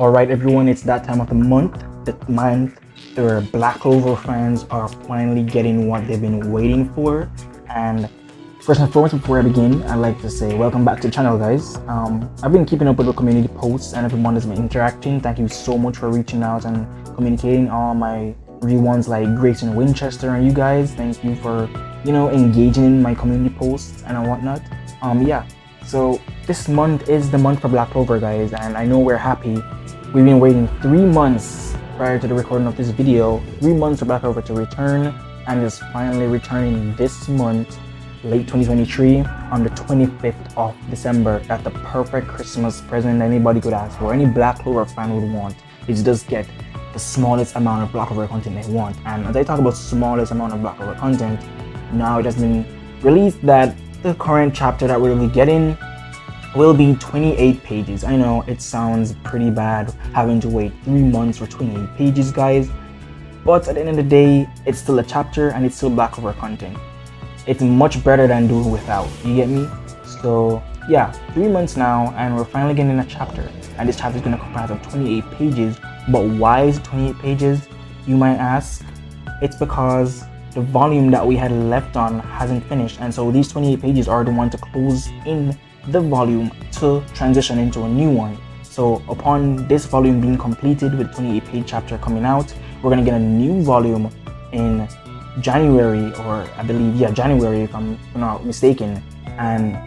Alright everyone, it's that time of the month where Black Clover fans are finally getting what they've been waiting for. And first and foremost, before I begin, I'd like to say welcome back to the channel, guys. I've been keeping up with the community posts and everyone has been interacting. Thank you so much for reaching out and communicating. All my real ones like Grace and Winchester and you guys, thank you for engaging in my community posts and whatnot. So this month is the month for Black Clover, guys, and I know we're happy. We've been waiting 3 months prior to the recording of this video, 3 months for Black Clover to return, and is finally returning this month, late 2023, on the 25th of December. That's the perfect Christmas present anybody could ask for. Any Black Clover fan would want is just get the smallest amount of Black Clover content they want. And as I talk about smallest amount of Black Clover content, now it has been released that the current chapter that we'll be getting will be 28 pages. I know it sounds pretty bad having to wait 3 months for 28 pages, guys, but at the end of the day, it's still a chapter and it's still Black Clover content. It's much better than doing without, you get me? So yeah, 3 months now and we're finally getting a chapter, and this chapter is going to comprise of 28 pages. But why is it 28 pages, you might ask? It's because the volume that we had left on hasn't finished, and so these 28 pages are the one to close in the volume to transition into a new one. So upon this volume being completed with 28 page chapter coming out, we're gonna get a new volume in January, or I believe January if I'm not mistaken, and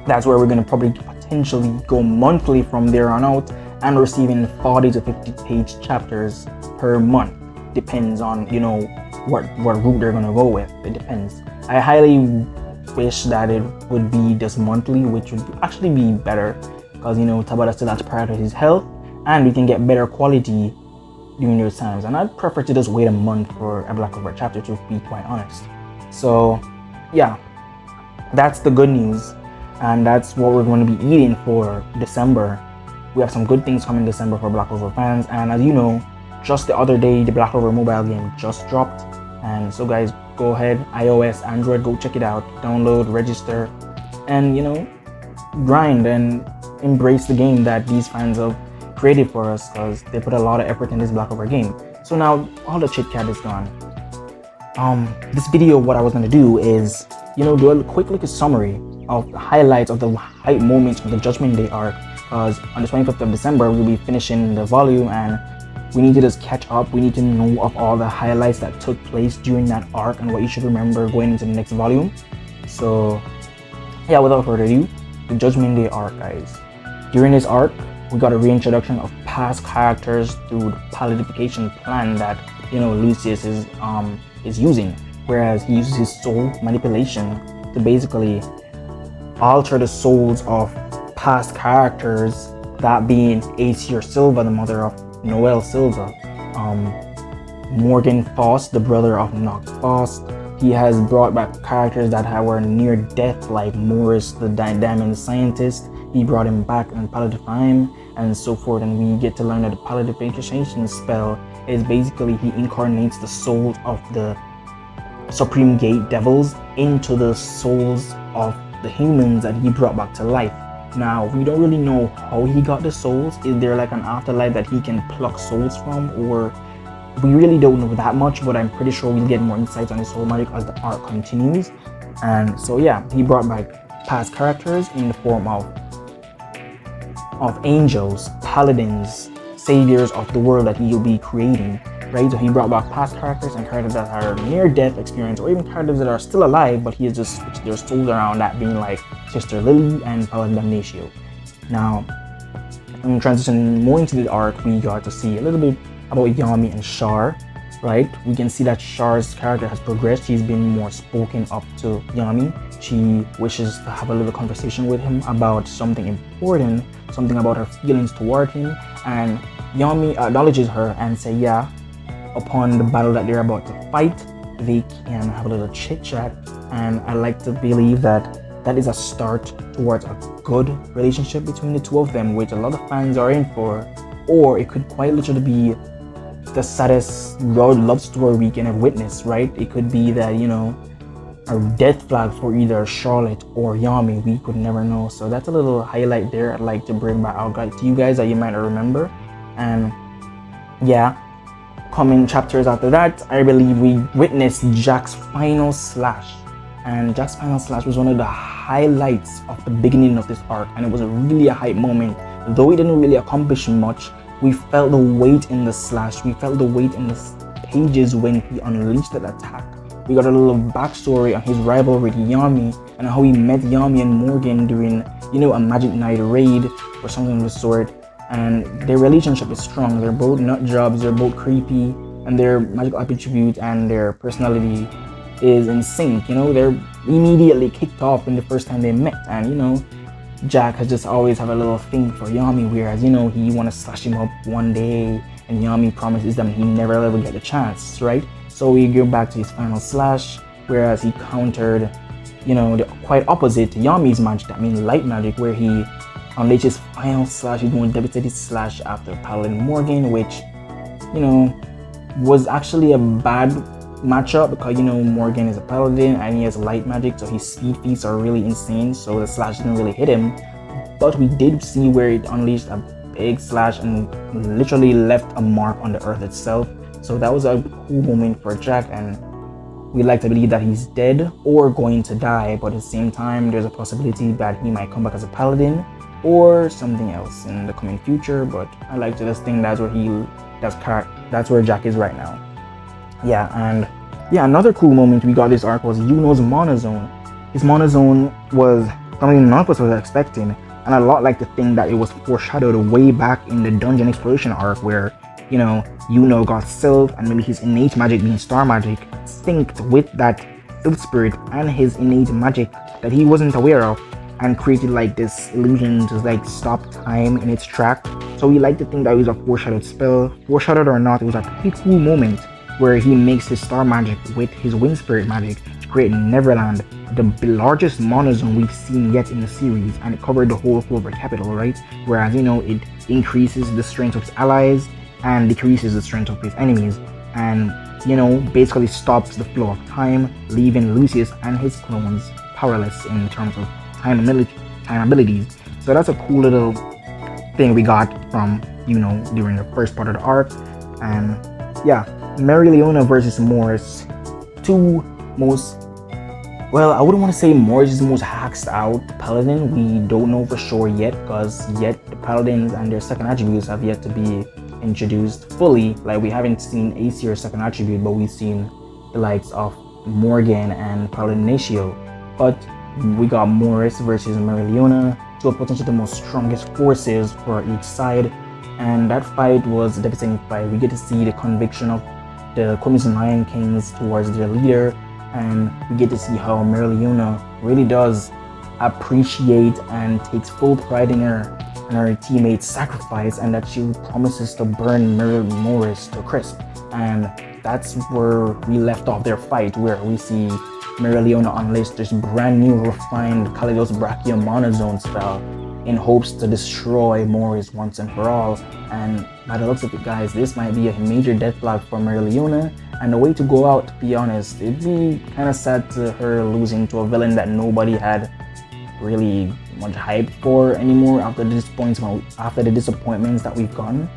that's where we're gonna probably potentially go monthly from there on out and receiving 40 to 50 page chapters per month. Depends on what route they're gonna go with. It depends. I highly wish that it would be just monthly, which would actually be better, because Tabata still has to prioritize his health and we can get better quality during those times. And I'd prefer to just wait a month for a Black Clover chapter, to be quite honest. So yeah, that's the good news, and that's what we're going to be eating for December. We have some good things coming December for Black Clover fans, and as you know, just the other day the Black Clover mobile game just dropped, and so guys, go ahead, iOS, Android, go check it out, download, register, and grind and embrace the game that these fans have created for us, because they put a lot of effort in this Black Clover game. So now all the chit chat is gone. This video, what I was going to do is do a quick look at summary of the highlights of the hype moments of the Judgment Day arc, because on the 25th of December we'll be finishing the volume and we need to just catch up. We need to know of all the highlights that took place during that arc and what you should remember going into the next volume. So yeah, without further ado, the Judgment Day arc, guys. During this arc, we got a reintroduction of past characters through the paladinification plan that Lucius is using, whereas he uses his soul manipulation to basically alter the souls of past characters, that being Aesir Silva, the mother of Noelle Silva, Morgan Faust, the brother of Nock Faust. He has brought back characters that were near death, like Morris the Diamond Scientist. He brought him back and paladify him and so forth, and we get to learn that the paladinification spell is basically he incarnates the souls of the Supreme Gate devils into the souls of the humans that he brought back to life. Now, we don't really know how he got the souls. Is there like an afterlife that he can pluck souls from, or we really don't know that much, but I'm pretty sure we'll get more insights on his soul magic as the arc continues. And so yeah, he brought back past characters in the form of angels, paladins, saviors of the world that he'll be creating, right? So he brought back past characters and characters that are near death experience, or even characters that are still alive, but he has just switched their souls around, that being like Sister Lily and Paladin Damnatio. Now, in transitioning more into the arc, we got to see a little bit about Yami and Char, right? We can see that Char's character has progressed. She's been more spoken up to Yami. She wishes to have a little conversation with him about something important, something about her feelings toward him, and Yami acknowledges her and say, yeah, upon the battle that they're about to fight, they can have a little chit chat, and I like to believe that that is a start towards a good relationship between the two of them, which a lot of fans are in for. Or it could quite literally be the saddest love story we can have witnessed, right? It could be that a death flag for either Charlotte or Yami. We could never know. So that's a little highlight there I'd like to bring back out to you guys that you might not remember. And yeah, coming chapters after that, I believe we witnessed Jack's final slash. And Jack's final slash was one of the highlights of the beginning of this arc, and it was really a hype moment. Though it didn't really accomplish much, we felt the weight in the slash, we felt the weight in the pages when he unleashed that attack. We got a little backstory on his rivalry with Yami and how he met Yami and Morgan during, a Magic Night raid or something of the sort. And their relationship is strong. They're both nut jobs, they're both creepy, and their magical attribute and their personality is in sync. They're immediately kicked off in the first time they met. And Jack has just always have a little thing for Yami, whereas he want to slash him up one day, and Yami promises them he never ever get a chance, right? So we go back to his final slash, whereas he countered, the quite opposite to Yami's magic, that means light magic, where he unleashed his final slash, he's doing devastating slash after Paladin Morgan, which, was actually a bad matchup because, Morgan is a Paladin and he has light magic, so his speed feats are really insane, so the slash didn't really hit him. But we did see where it unleashed a big slash and literally left a mark on the earth itself. So that was a cool moment for Jack, and we like to believe that he's dead or going to die, but at the same time there's a possibility that he might come back as a Paladin or something else in the coming future. But I like to just think that's where Jack is right now. Yeah, and yeah, another cool moment we got this arc was Yuno's monozone. His monozone was something none of us was expecting, and a lot like to think that it was foreshadowed way back in the dungeon exploration arc where Yuno got Sylph, and maybe his innate magic being star magic synced with that Sylph spirit and his innate magic that he wasn't aware of, and created like this illusion to like stop time in its track. So we like to think that it was a foreshadowed spell. Foreshadowed or not, it was a pretty cool moment where he makes his star magic with his wind spirit magic to create Neverland, the largest monozone we've seen yet in the series, and it covered the whole Clover capital, right? Whereas it increases the strength of its allies and decreases the strength of his enemies, and basically stops the flow of time, leaving Lucius and his clones powerless in terms of time abilities. So that's a cool little thing we got from during the first part of the arc. And yeah, Mereoleona versus Morris, two most, well, I wouldn't want to say Morris is the most hacked out Paladin. We don't know for sure yet, because the Paladins and their second attributes have yet to be introduced fully. Like, we haven't seen Aesir's second attribute, but we've seen the likes of Morgan and Paladin Natio. But we got Morris versus Mereoleona, two of potentially the most strongest forces for each side, and that fight was a devastating fight. We get to see the conviction of the Crimson Lion Kings towards their leader, and we get to see how Mereoleona really does appreciate and takes full pride in her teammate's sacrifice, and that she promises to burn Morris to a crisp. And that's where we left off their fight, where we see Mereoleona unleash this brand new refined Kaleidos Brachia monozone spell in hopes to destroy Morris once and for all. And by the looks of it, guys, this might be a major death flag for Mereoleona, and the way to go out, to be honest, it'd be kind of sad to her losing to a villain that nobody had really much hype for anymore after the disappointments that we've gotten.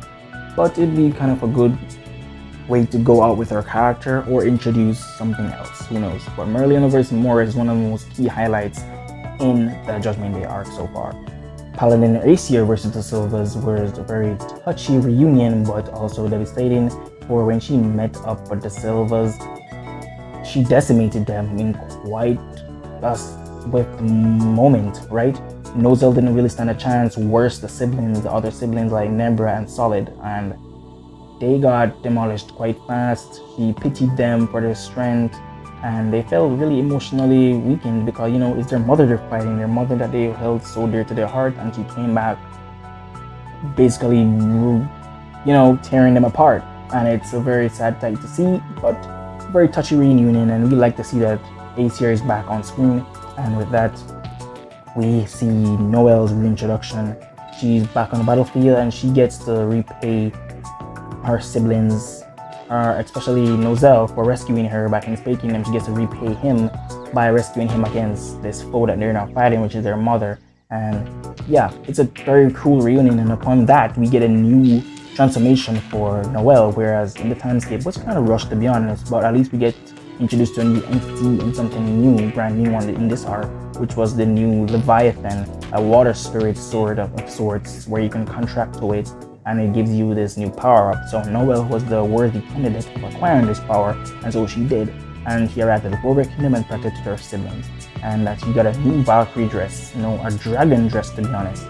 But it'd be kind of a good way to go out with her character or introduce something else, who knows. But Mereoleona vs. Morris is one of the most key highlights in the Judgment Day arc so far. Paladin Aesir versus the Silvers was a very touchy reunion, but also devastating, for when she met up with the Silvers, she decimated them in quite a swift moment, right? Noelle didn't really stand a chance. Worse, the other siblings like Nebra and Solid, and they got demolished quite fast. She pitied them for their strength, and they felt really emotionally weakened because, it's their mother they're fighting, their mother that they held so dear to their heart, and she came back basically, tearing them apart. And it's a very sad sight to see, but a very touchy reunion, and we like to see that Aesir is back on screen. And with that, we see Noelle's reintroduction. She's back on the battlefield, and she gets to repay her siblings, especially Noelle, for rescuing her back in Spaking them. She gets to repay him by rescuing him against this foe that they're now fighting, which is their mother. And yeah, it's a very cool reunion, and upon that we get a new transformation for Noelle, whereas in the timescape was kind of rushed, to be honest, but at least we get introduced to a new entity and something new, brand new one in this arc, which was the new Leviathan, a water spirit sword of sorts, where you can contract to it and it gives you this new power up. So Noelle was the worthy candidate for acquiring this power, and so she did, and she arrived at the Clover Kingdom and protected her siblings. And that she got a new Valkyrie dress, a dragon dress, to be honest.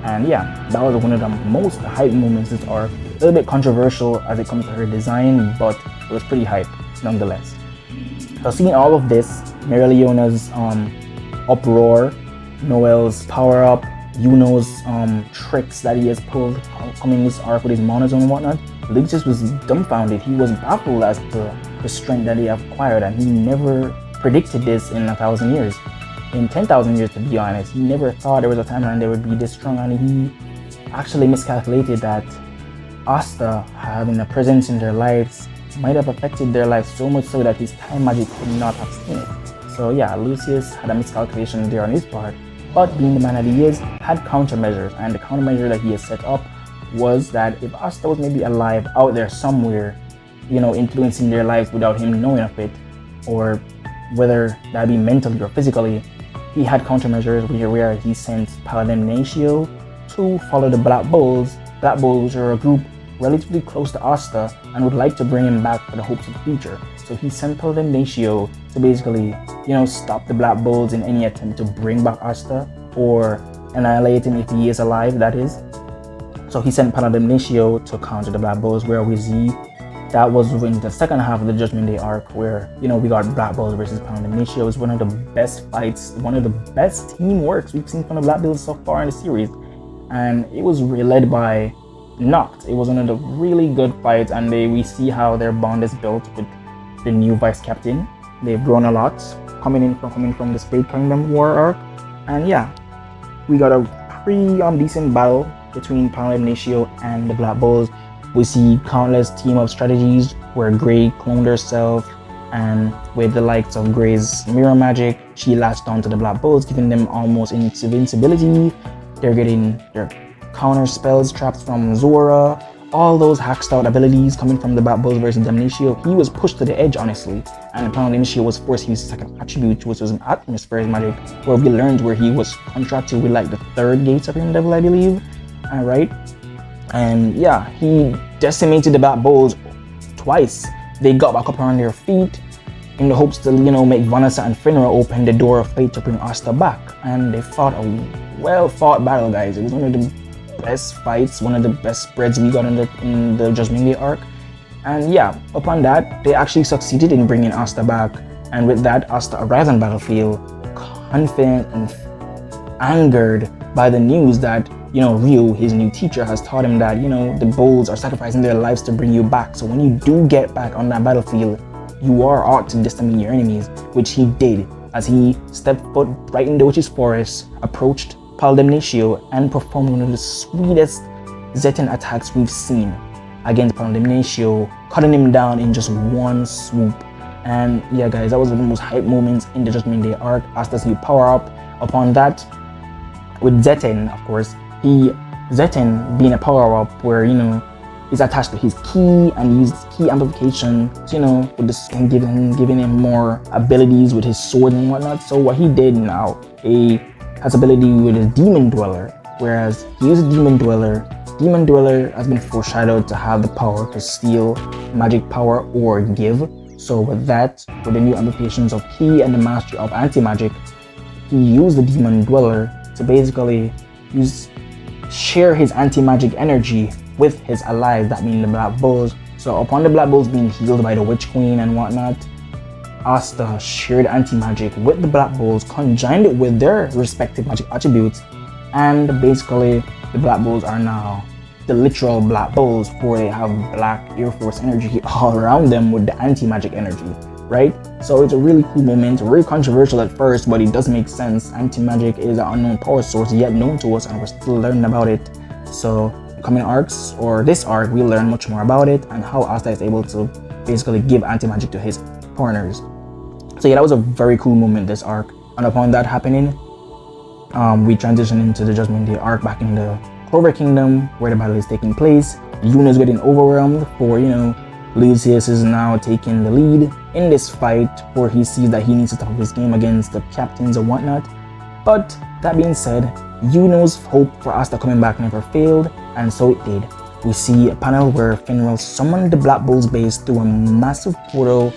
And yeah, that was one of the most hype moments this arc. A little bit controversial as it comes to her design, but it was pretty hype nonetheless. So seeing all of this, Mereoleona's uproar, Noelle's power up, Yuno's tricks that he has pulled coming this arc with his monozones and whatnot, Lucius was dumbfounded. He was baffled as to the strength that they have acquired, and he never predicted this in 1,000 years. In 10,000 years, to be honest, he never thought there was a timeline they would be this strong, and he actually miscalculated that Asta having a presence in their lives might have affected their lives so much so that his time magic could not have seen it. So yeah, Lucius had a miscalculation there on his part, but being the man that he is, had countermeasures, and the countermeasure that he has set up was that if Asta was maybe alive out there somewhere, influencing their lives without him knowing of it, or whether that be mentally or physically, he had countermeasures where he sent Paladin to follow the Black Bulls. Black Bulls are a group relatively close to Asta and would like to bring him back for the hopes of the future. So he sent Paladin to basically, stop the Black Bulls in any attempt to bring back Asta or annihilate him if he is alive, that is. So he sent Paladin to counter the Black Bulls, where we see that was in the second half of the Judgment Day arc, where we got Black Bulls versus Paladin. It was one of the best fights, one of the best teamworks we've seen from the Black Bulls so far in the series, and it was led by Noct. It was one of the really good fights, and we see how their bond is built with the new vice captain. They've grown a lot coming from the Spade Kingdom War arc, and yeah, we got a pretty decent battle between Paladin and the Black Bulls. We see countless team up strategies where Grey cloned herself, and with the likes of Grey's mirror magic, she latched onto the Black Bulls, giving them almost invincibility. They're getting their counter spells, traps from Zora, all those hacked out abilities coming from the Black Bulls versus Damnatio. He was pushed to the edge, honestly, and Paladin was forced to use his second attribute, which was an atmosphere magic, where we learned where he was contracted with like the third gate of Hidden Devil, I believe. Alright. And yeah, he decimated the Black Bulls twice. They got back up on their feet in the hopes to, make Vanessa and Finra open the door of fate to bring Asta back. And they fought a well-fought battle, guys. It was one of the best fights, one of the best spreads we got in the Judgment Day arc. And yeah, upon that, they actually succeeded in bringing Asta back. And with that, Asta arrived on the battlefield, confident and angered by the news that Ryu, his new teacher, has taught him that, the Bulls are sacrificing their lives to bring you back. So when you do get back on that battlefield, you are ought to decimate your enemies, which he did as he stepped foot right in the Witch's Forest, approached Paladin and performed one of the sweetest Zetan attacks we've seen against Paladin, cutting him down in just one swoop. And yeah, guys, that was one of the most hype moments in the Judgment Day arc. Asta's new power up. Upon that, with Zetan, of course, Zetan being a power up where he's attached to his ki and uses ki amplification, with this and giving him more abilities with his sword and whatnot. So what he did now, he has ability with his Demon Dweller, whereas he uses Demon Dweller. Demon Dweller has been foreshadowed to have the power to steal magic power or give. So with that, with the new amplifications of ki and the mastery of anti-magic, he used the Demon Dweller to basically share his anti-magic energy with his allies, that mean the Black Bulls. So upon the Black Bulls being healed by the Witch Queen and whatnot, Asta shared anti-magic with the Black Bulls, conjoined it with their respective magic attributes, and basically the Black Bulls are now the literal Black Bulls, where they have Black Air Force energy all around them with the anti-magic energy, right? So it's a really cool moment, very controversial at first, but it does make sense. Anti-magic is an unknown power source yet known to us, and we're still learning about it. So coming arcs, or this arc, we'll learn much more about it and how Asta is able to basically give anti-magic to his partners. So yeah, that was a very cool moment, this arc. And upon that happening, we transition into the Judgment Day arc back in the Clover Kingdom, where the battle is taking place. Yuno's getting overwhelmed for, Lucius is now taking the lead in this fight, where he sees that he needs to stop his game against the captains and whatnot. But that being said, Yuno's hope for Asta coming back never failed, and so it did. We see a panel where Finral summoned the Black Bull's base through a massive portal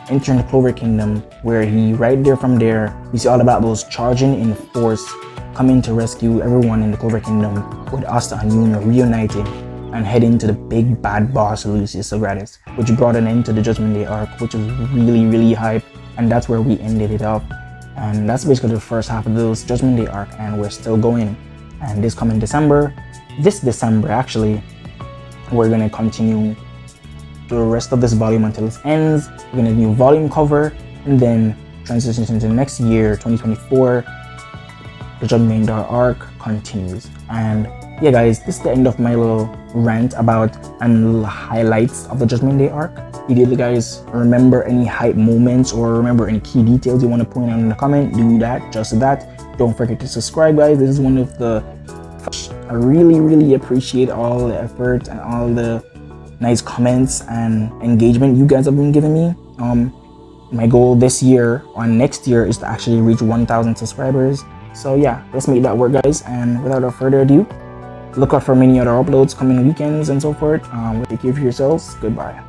entering the Clover Kingdom, where right there from there, we see all the Black Bulls charging in force, coming to rescue everyone in the Clover Kingdom, with Asta and Yuno reuniting and heading to the big bad boss Lucius Sagratis, which brought an end to the Judgment Day arc, which was really, really hype, and that's where we ended it up. And that's basically the first half of this Judgment Day arc, and we're still going. And this December actually, we're gonna continue the rest of this volume until it ends. We're gonna do a volume cover, and then transition into next year, 2024. The Judgment Day arc continues. And yeah, guys, this is the end of my little rant about and highlights of the Judgment Day arc. If you guys remember any hype moments or remember any key details you want to point out in the comment, do that, just that. Don't forget to subscribe, guys. This is one of the, I really appreciate all the effort and all the nice comments and engagement you guys have been giving me. My goal this year or next year is to actually reach 1,000 subscribers. So yeah, let's make that work, guys. And without further ado, look out for many other uploads coming weekends and so forth. Take care of yourselves. Goodbye.